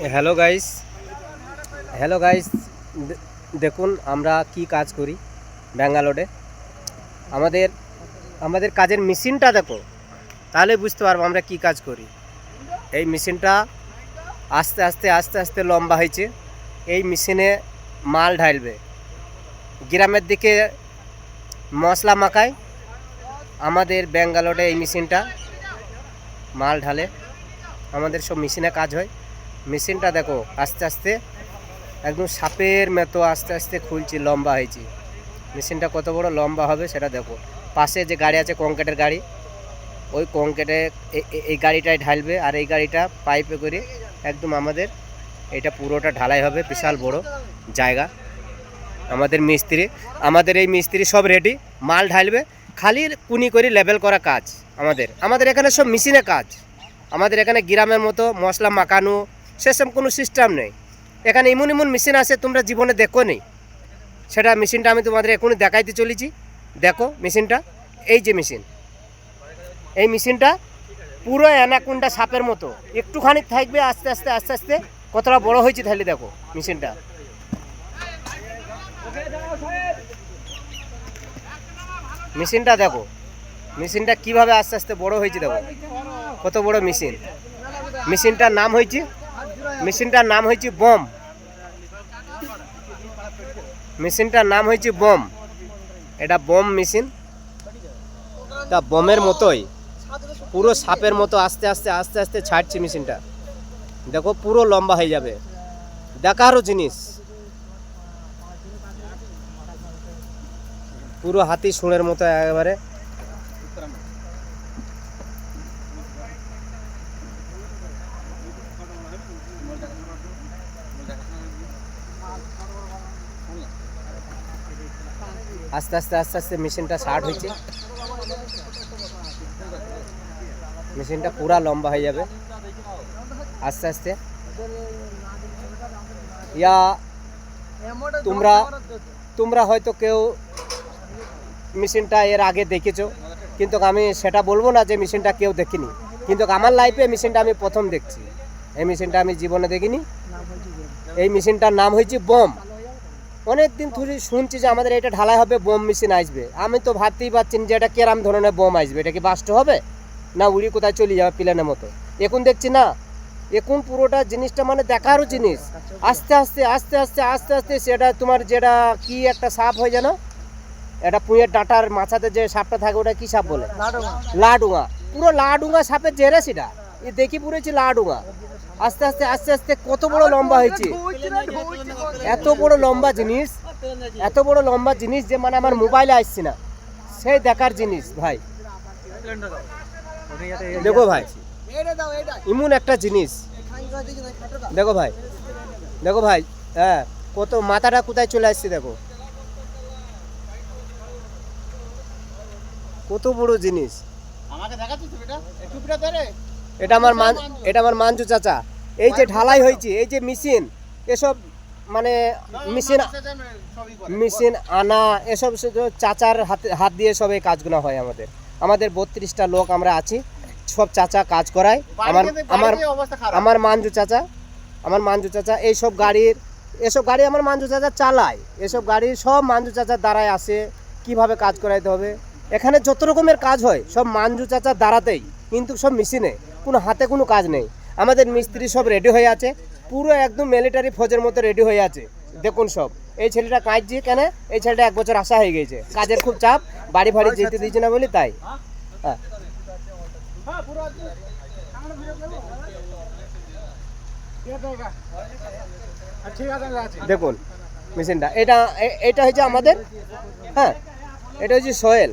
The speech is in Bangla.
হ্যালো গাইস, হ্যালো গাইস, দেখুন আমরা কি কাজ করি ব্যাঙ্গালোরে। আমাদের আমাদের কাজের মেশিনটা দেখো, তাহলে বুঝতে পারবো আমরা কি কাজ করি। এই মেশিনটা আস্তে আস্তে আস্তে আস্তে লম্বা হয়েছে। এই মেশিনে মাল ঢালবে। গ্রামের দিকে মশলা মাখায়, আমাদের ব্যাঙ্গালোরে এই মেশিনটা মাল ঢালে। আমাদের সব মেশিনে কাজ হয়। মেশিনটা দেখো আস্তে আস্তে একদম সাপের মতো আস্তে আস্তে খুলছি, লম্বা হয়েছে। মেশিনটা কত বড় লম্বা হবে সেটা দেখো। পাশে যে গাড়ি আছে কংক্রিটের গাড়ি, ওই কংক্রিটে এই গাড়িটায় ঢালবে, আর এই গাড়িটা পাইপে করে একদম আমাদের এটা পুরোটা ঢালাই হবে। বিশাল বড় জায়গা। আমাদের এই মিস্ত্রি সব রেডি, মাল ঢালবে, খালি কুনি করে লেভেল করা কাজ। আমাদের এখানে সব মেশিনে কাজ। আমাদের এখানে গ্রামের মতো মশলা মাখানো সেসব কোনো সিস্টেম নেই। এখানে এমন এমন মেশিন আছে তোমরা জীবনে দেখো নেই। সেটা মেশিনটা আমি তোমাদের এখনই দেখাইতে চলেছি। দেখো মেশিনটা, এই যে মেশিন, এই মেশিনটা পুরো অ্যানাকোন্ডা সাপের মতো একটুখানি থাকবে, আস্তে আস্তে আস্তে আস্তে কতটা বড় হয়েছে তাহলে দেখো মেশিনটা। মেশিনটা দেখো, মেশিনটা কিভাবে আস্তে আস্তে বড় হয়েছে দেখো, কত বড় মেশিন। মেশিনটার নাম হয়েছে বম। মেশিনটার নাম হয়েছে বম। এটা বম মেশিন। তা বমের মতোই পুরো সাপের মতো আস্তে আস্তে আস্তে আস্তে ছাড়ছে মেশিনটা। দেখো পুরো লম্বা হয়ে যাবে, দেখারও জিনিস। পুরো হাতি শুঁড়ের মতো একেবারে। আস্তে আস্তে আস্তে আস্তে মেশিনটা স্টার্ট হয়েছে। মেশিনটা পুরা লম্বা হয়ে যাবে আস্তে আস্তে। ইয়া তোমরা হয়তো কেউ মেশিনটা এর আগে দেখেছো, কিন্তু আমি সেটা বলবো না যে মেশিনটা কেউ দেখিনি। কিন্তু আমার লাইফে মেশিনটা আমি প্রথম দেখছি। এই মেশিনটা আমি জীবনে দেখিনি। এই মেশিনটার নাম হয়েছে বম। অনেক দিন ধরে শুনছি যে আমাদের এটা ঢালাই হবে, বম মেশিন আসবে। আমি তো ভাবতেই পারছি যে এটা কেরাম ধরনের বম আসবে। এটা কি বাস্ট হবে না উড়ি কোথায় চলে যাবে প্লেনের মতো? এখন দেখছি না, এখন পুরোটা জিনিসটা মানে দেখারও জিনিস। আস্তে আস্তে আস্তে আস্তে আস্তে আস্তে সেটা তোমার যেটা কি একটা সাপ হয়ে যায় না, এটা পুঁয়ের ডাঁটার মাথাতে যে সাপটা থাকে ওটা কি সাপ বলে? লাডুঙা। পুরো লাডুঙা সাপের জেরে সেটা দেখি পুরেছি লাডুঙা। আস্তে আস্তে আস্তে আস্তে কত বড় লম্বা হয়েছে। এত বড় লম্বা জিনিস, এত বড় লম্বা জিনিস যে মানে আমার মোবাইলে আসছে না, সেই দেখার জিনিস ভাই। দেখো ভাই, এমন একটা জিনিস। দেখো ভাই, দেখো ভাই, হ্যাঁ, কত মাথাটা কোথায় চলে আসছে দেখো, কত বড় জিনিস। এটা আমার মাঞ্জু চাচা। এই যে ঢালাই হয়েছে, এই যে মেশিন, এসব মানে মেশিন আনা এসব চাচার হাত দিয়ে সব এই কাজগুলো হয়। আমাদের 32টা লোক আমরা আছি, সব চাচা কাজ করায়। আমার মাঞ্জু চাচা এসব গাড়ি আমার মাঞ্জু চাচা চালায়। এসব গাড়ি সব মাঞ্জু চাচার দ্বারাই আসে কিভাবে কাজ করাইতে হবে। এখানে যত রকমের কাজ হয় সব মাঞ্জু চাচার দ্বারাতেই, কিন্তু সব মেশিনে, কোনো হাতে কোনো কাজ নেই। আমাদের মিস্ত্রি সব রেডি হয়ে আছে, পুরো একদম মিলিটারি ফৌজের মতো রেডি হয়ে আছে। দেখুন সব, এই ছেলেটা কাজ দিয়ে কেন, এই ছেলেটা 1 বছর আসা হয়ে গেছে, কাজের খুব চাপ, বাড়ি যেতে দিচ্ছে না বলি তাই। হ্যাঁ, দেখুন মেশিনটা, এটা হচ্ছে আমাদের, হ্যাঁ, এটা হচ্ছে সোহেল।